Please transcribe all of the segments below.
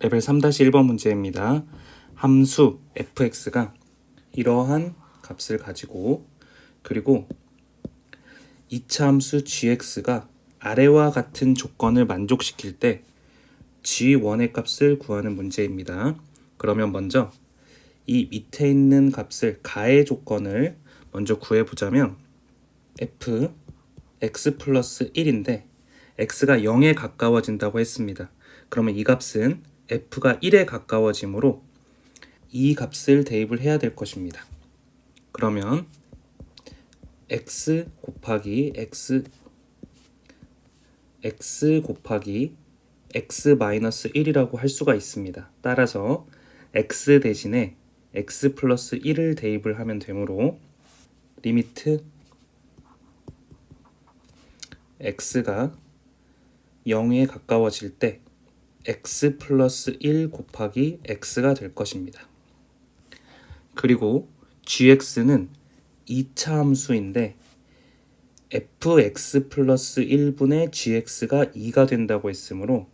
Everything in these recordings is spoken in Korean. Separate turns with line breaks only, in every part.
레벨 3-1번 문제입니다. 함수 fx가 이러한 값을 가지고 그리고 2차 함수 gx가 아래와 같은 조건을 만족시킬 때 g1의 값을 구하는 문제입니다. 그러면 먼저 이 밑에 있는 값을 가의 조건을 먼저 구해보자면 f x 플러스 1인데 x가 0에 가까워진다고 했습니다. 그러면 이 값은 f가 1에 가까워지므로 이 값을 대입을 해야 될 것입니다. 그러면 x 곱하기 x 마이너스 1이라고 할 수가 있습니다. 따라서 x 대신에 x 플러스 1을 대입을 하면 되므로 리미트 x가 0에 가까워질 때 x 플러스 1 곱하기 x가 될 것입니다. 그리고 gx는 2차 함수인데 fx 플러스 1분의 gx가 2가 된다고 했으므로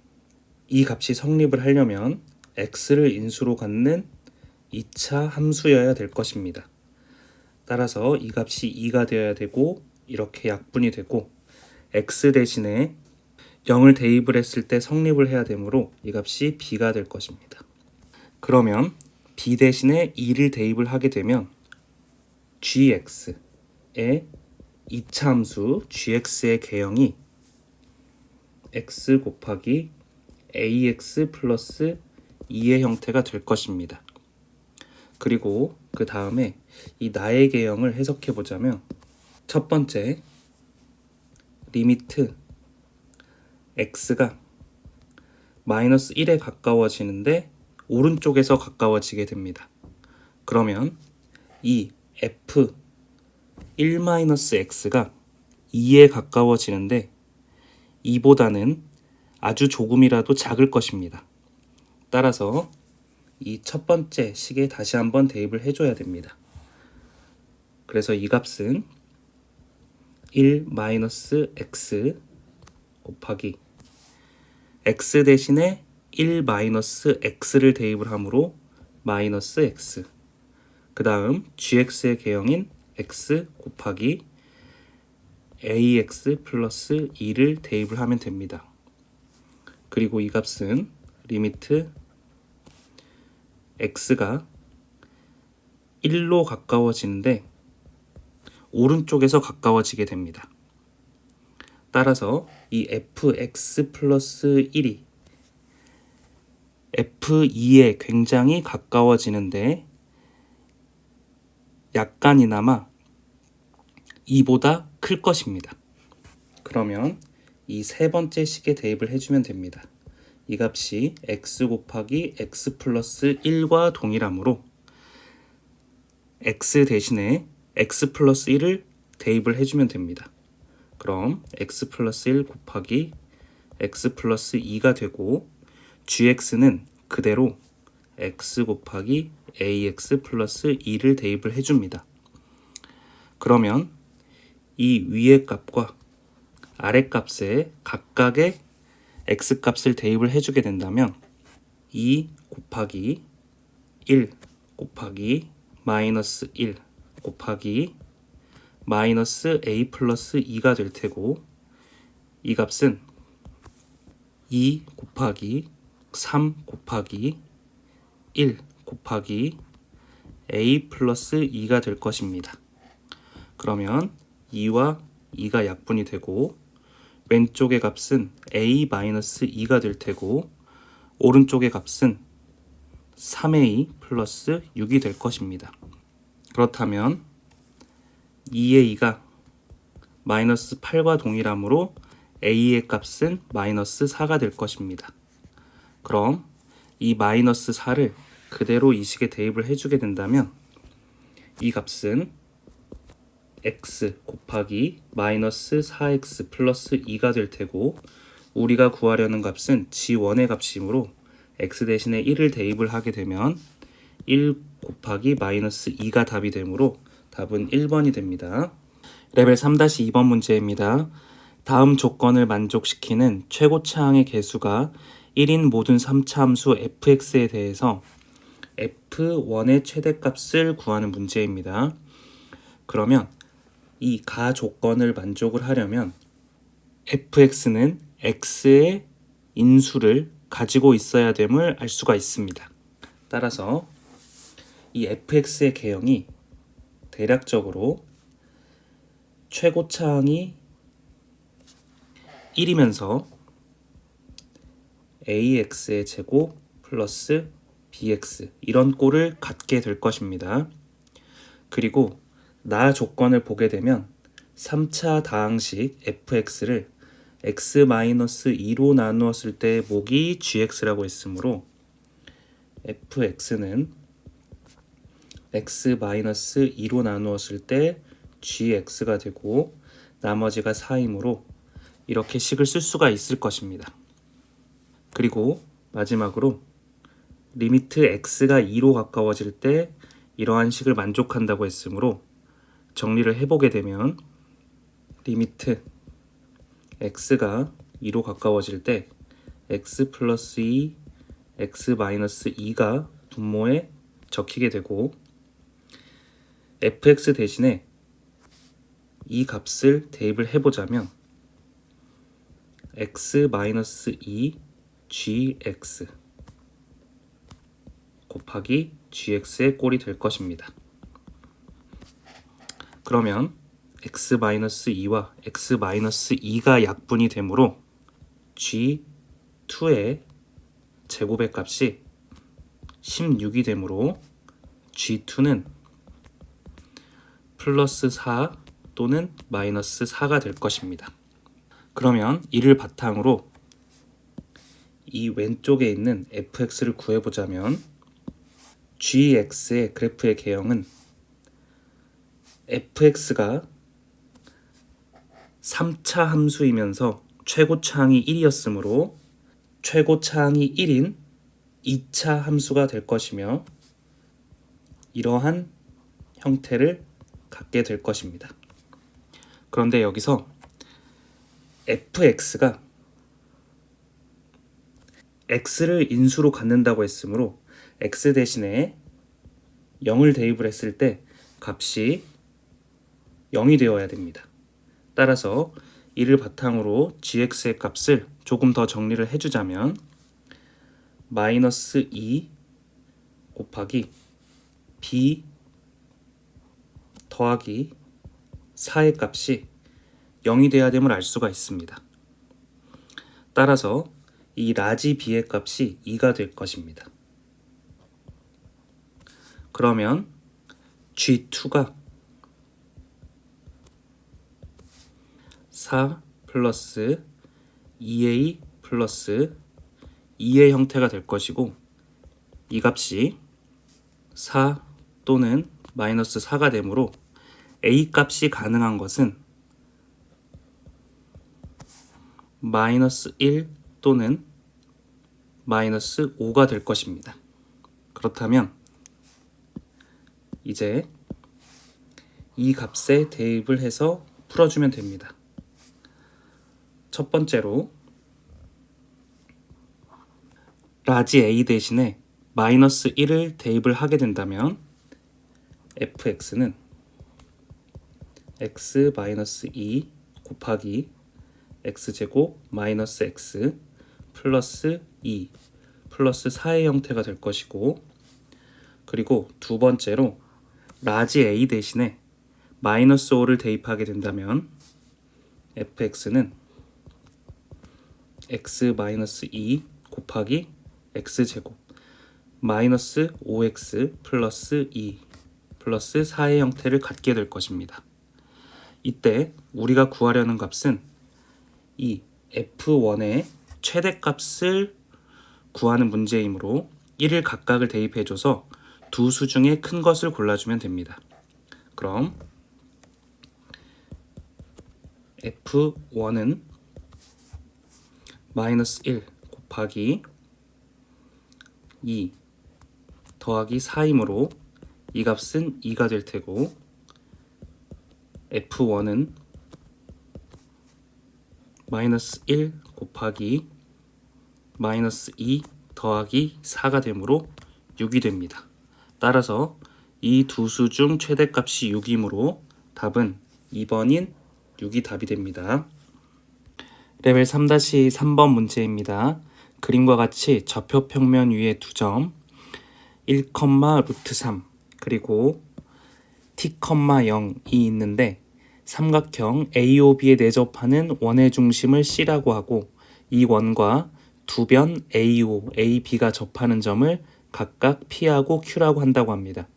이 값이 성립을 하려면 x를 인수로 갖는 2차 함수여야 될 것입니다. 따라서 이 값이 2가 되어야 되고 이렇게 약분이 되고 x 대신에 0을 대입을 했을 때 성립을 해야 되므로 이 값이 b가 될 것입니다. 그러면 b 대신에 2를 대입을 하게 되면 gx의 2차 함수 gx의 개형이 x 곱하기 ax 플러스 2의 형태가 될 것입니다. 그리고 그 다음에 이 나의 개형을 해석해 보자면 첫 번째 리미트 x가 마이너스 1에 가까워지는데 오른쪽에서 가까워지게 됩니다. 그러면 이 f 1-x가 2에 가까워지는데 2보다는 아주 조금이라도 작을 것입니다. 따라서 이 첫 번째 식에 다시 한번 대입을 해줘야 됩니다. 그래서 이 값은 1-x 곱하기 x 대신에 1-x를 대입을 하므로 마이너스 x 그 다음 gx의 개형인 x 곱하기 ax 플러스 2를 대입을 하면 됩니다. 그리고 이 값은 리미트 x가 1로 가까워지는데 오른쪽에서 가까워지게 됩니다. 따라서 이 fx 플러스 1이 f2에 굉장히 가까워지는데 약간이나마 2보다 클 것입니다. 그러면 이 세 번째 식에 대입을 해주면 됩니다. 이 값이 x 곱하기 x 플러스 1과 동일하므로 x 대신에 x 플러스 1을 대입을 해주면 됩니다. 그럼 x 플러스 1 곱하기 x 플러스 2가 되고 gx는 그대로 x 곱하기 ax 플러스 2를 대입을 해줍니다. 그러면 이 위의 값과 아래 값에 각각의 x 값을 대입을 해주게 된다면 2 곱하기 1 곱하기 마이너스 1 곱하기 마이너스 a 플러스 2가 될 테고 이 값은 2 곱하기 3 곱하기 1 곱하기 a 플러스 2가 될 것입니다. 그러면 2와 2가 약분이 되고 왼쪽의 값은 a-2가 될 테고 오른쪽의 값은 3a 플러스 6이 될 것입니다. 그렇다면 2의 2가 마이너스 8과 동일하므로 a의 값은 마이너스 4가 될 것입니다. 그럼 이 마이너스 4를 그대로 이 식에 대입을 해주게 된다면 이 값은 x 곱하기 마이너스 4x 플러스 2가 될 테고 우리가 구하려는 값은 g1의 값이므로 x 대신에 1을 대입을 하게 되면 1 곱하기 마이너스 2가 답이 되므로 답은 1번이 됩니다. 레벨 3-2번 문제입니다. 다음 조건을 만족시키는 최고차항의 개수가 1인 모든 3차 함수 fx에 대해서 f1의 최대값을 구하는 문제입니다. 그러면 이 가 조건을 만족을 하려면 fx는 x의 인수를 가지고 있어야 됨을 알 수가 있습니다. 따라서 이 fx의 개형이 대략적으로 최고차항이 1이면서 ax의 제곱 플러스 bx 이런 꼴을 갖게 될 것입니다. 그리고 나 조건을 보게 되면 3차 다항식 fx를 x-2로 나누었을 때 목이 gx라고 했으므로 fx는 x-2로 나누었을 때 gx가 되고 나머지가 4이므로 이렇게 식을 쓸 수가 있을 것입니다. 그리고 마지막으로 리미트 x가 2로 가까워질 때 이러한 식을 만족한다고 했으므로 정리를 해보게 되면 리미트 x가 2로 가까워질 때 x 플러스 2, x 마이너스 2가 분모에 적히게 되고 fx 대신에 이 값을 대입을 해보자면 x 마이너스 2 gx 곱하기 gx의 꼴이 될 것입니다. 그러면 x-2와 x-2가 약분이 되므로 g2의 제곱의 값이 16이 되므로 g2는 플러스 4 또는 마이너스 4가 될 것입니다. 그러면 이를 바탕으로 이 왼쪽에 있는 fx를 구해보자면 gx의 그래프의 개형은 fx가 3차 함수이면서 최고차항이 1이었으므로 최고차항이 1인 2차 함수가 될 것이며 이러한 형태를 갖게 될 것입니다. 그런데 여기서 fx가 x를 인수로 갖는다고 했으므로 x 대신에 0을 대입을 했을 때 값이 0이 되어야 됩니다. 따라서 이를 바탕으로 gx의 값을 조금 더 정리를 해주자면 마이너스 2 곱하기 b 더하기 4의 값이 0이 돼야 됨을 알 수가 있습니다. 따라서 이 라지 b의 값이 2가 될 것입니다. 그러면 g2가 4 플러스 2a 플러스 2의 형태가 될 것이고 이 값이 4 또는 마이너스 4가 되므로 a 값이 가능한 것은 마이너스 1 또는 마이너스 5가 될 것입니다. 그렇다면 이제 이 값에 대입을 해서 풀어주면 됩니다. 첫 번째로 라지 a 대신에 마이너스 1을 대입을 하게 된다면 fx는 x-2 곱하기 x제곱 마이너스 x 플러스 2 플러스 4의 형태가 될 것이고 그리고 두 번째로 라지 a 대신에 마이너스 5를 대입하게 된다면 fx는 x-2 곱하기 x제곱 마이너스 5x 플러스 2 플러스 4의 형태를 갖게 될 것입니다. 이때 우리가 구하려는 값은 이 f1의 최대값을 구하는 문제이므로 1을 각각을 대입해줘서 두 수 중에 큰 것을 골라주면 됩니다. 그럼 f1은 마이너스 1 곱하기 2 더하기 4이므로 이 값은 2가 될 테고 f1은 마이너스 1 곱하기 마이너스 2 더하기 4가 되므로 6이 됩니다. 따라서 이 두 수 중 최대값이 6이므로 답은 2번인 6이 답이 됩니다. 레벨 3-3번 문제입니다. 그림과 같이 좌표 평면 위에 두 점 1, 루트 3 그리고 t,0이 있는데 삼각형 AOB에 내접하는 원의 중심을 C라고 하고 이 원과 두 변 AO, AB가 접하는 점을 각각 P하고 Q라고 한다고 합니다.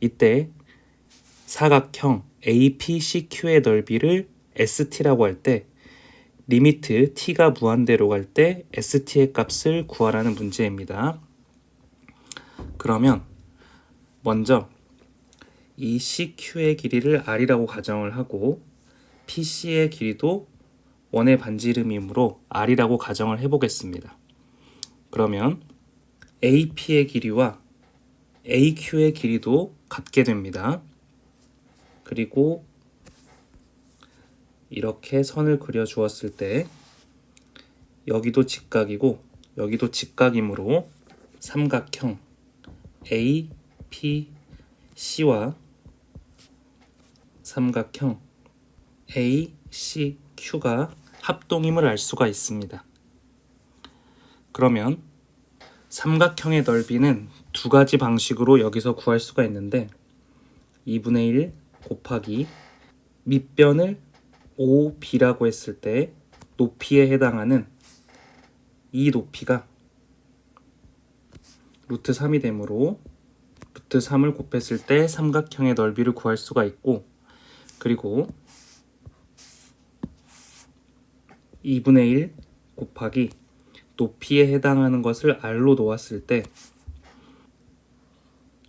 이때 사각형 APCQ의 넓이를 ST라고 할 때 리미트 t가 무한대로 갈 때 ST의 값을 구하라는 문제입니다. 그러면 먼저 이 CQ의 길이를 R이라고 가정을 하고 PC의 길이도 원의 반지름이므로 R이라고 가정을 해보겠습니다. 그러면 AP의 길이와 AQ의 길이도 같게 됩니다. 그리고 이렇게 선을 그려 주었을 때 여기도 직각이고 여기도 직각이므로 삼각형 APC와 삼각형 ACQ가 합동임을 알 수가 있습니다. 그러면 삼각형의 넓이는 두 가지 방식으로 여기서 구할 수가 있는데 2분의 1 곱하기 밑변을 OB라고 했을 때 높이에 해당하는 이 높이가 루트 3이 되므로 루트 3을 곱했을 때 삼각형의 넓이를 구할 수가 있고 그리고 2분의 1 곱하기 높이에 해당하는 것을 R로 놓았을 때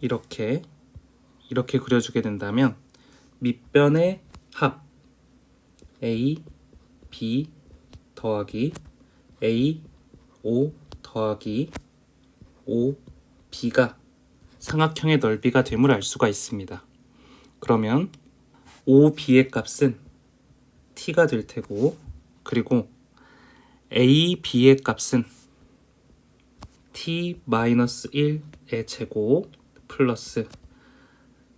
이렇게 그려주게 된다면 밑변의 합 A, B 더하기 A, O 더하기 O, B가 삼각형의 넓이가 됨을 알 수가 있습니다. 그러면 O, B의 값은 T가 될 테고 그리고 A, B의 값은 T-1의 제곱 플러스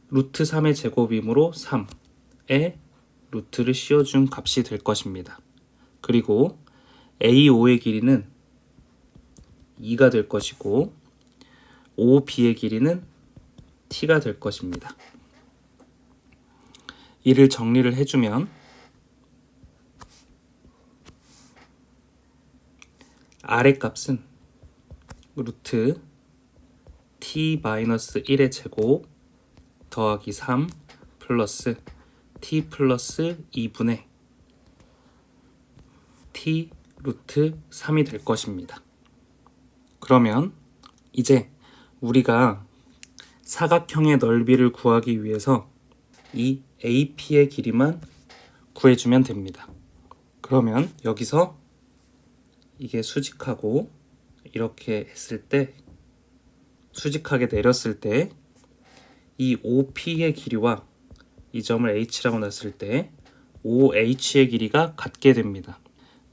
루트 3의 제곱이므로 3에 루트를 씌워준 값이 될 것입니다. 그리고 AO의 길이는 2가 될 것이고 OB의 길이는 T가 될 것입니다. 이를 정리를 해주면 R의 값은 루트 T-1의 제곱 더하기 3 플러스 T 플러스 2분의 T 루트 3이 될 것입니다. 그러면 이제 우리가 사각형의 넓이를 구하기 위해서 이 AP의 길이만 구해주면 됩니다. 그러면 여기서 이게 수직하고 이렇게 했을 때 수직하게 내렸을 때 이 OP의 길이와 이 점을 H라고 놨을 때 OH의 길이가 같게 됩니다.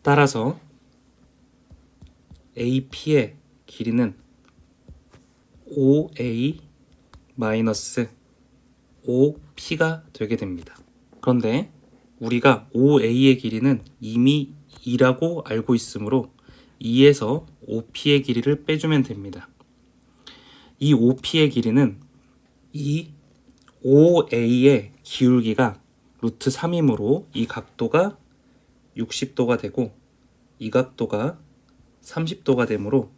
따라서 AP의 길이는 OA 마이너스 OP가 되게 됩니다. 그런데 우리가 OA의 길이는 이미 2라고 알고 있으므로 2에서 OP의 길이를 빼주면 됩니다. 이 OP의 길이는 이 OA의 기울기가 루트 3이므로 이 각도가 60도가 되고 이 각도가 30도가 되므로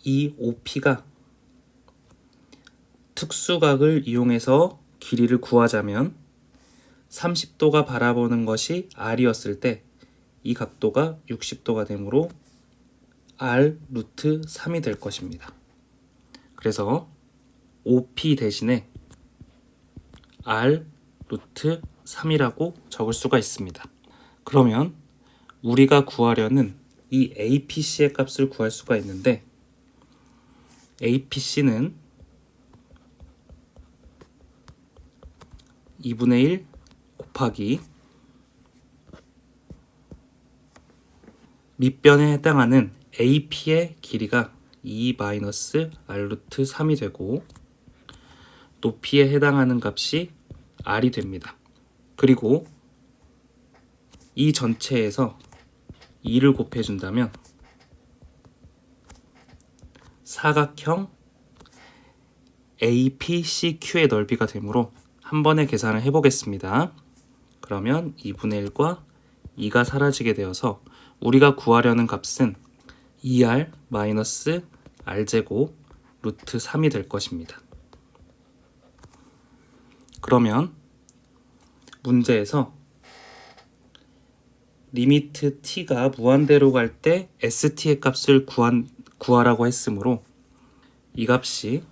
이 OP가 특수각을 이용해서 길이를 구하자면 30도가 바라보는 것이 R이었을 때 이 각도가 60도가 되므로 R 루트 3이 될 것입니다. 그래서 OP 대신에 R 루트 3이라고 적을 수가 있습니다. 그러면 우리가 구하려는 이 APC의 값을 구할 수가 있는데 APC는 2분의 1 곱하기 밑변에 해당하는 AP의 길이가 2-r 루트 3이 되고 높이에 해당하는 값이 r이 됩니다. 그리고 이 전체에서 2를 곱해준다면 사각형 APCQ의 넓이가 되므로 한 번에 계산을 해보겠습니다. 그러면 2분의 1과 2가 사라지게 되어서 우리가 구하려는 값은 2r 마이너스 r제곱 루트 3이 될 것입니다. 그러면 문제에서 리미트 t가 무한대로 갈 때 st의 값을 구하라고 했으므로 이 값이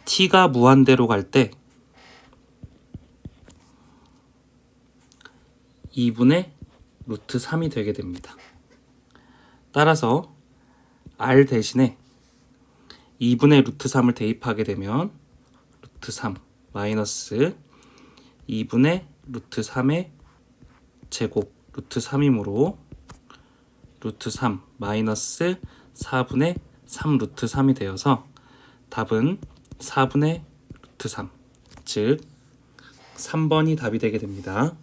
t가 무한대로 갈 때 2분의 루트 3이 되게 됩니다. 따라서 r 대신에 2분의 루트 3을 대입하게 되면 루트 3 마이너스 2분의 루트 3의 제곱 루트 3이므로 루트 3 마이너스 4분의 3 루트 3이 되어서 답은 4분의 루트 3, 즉 3번이 답이 되게 됩니다.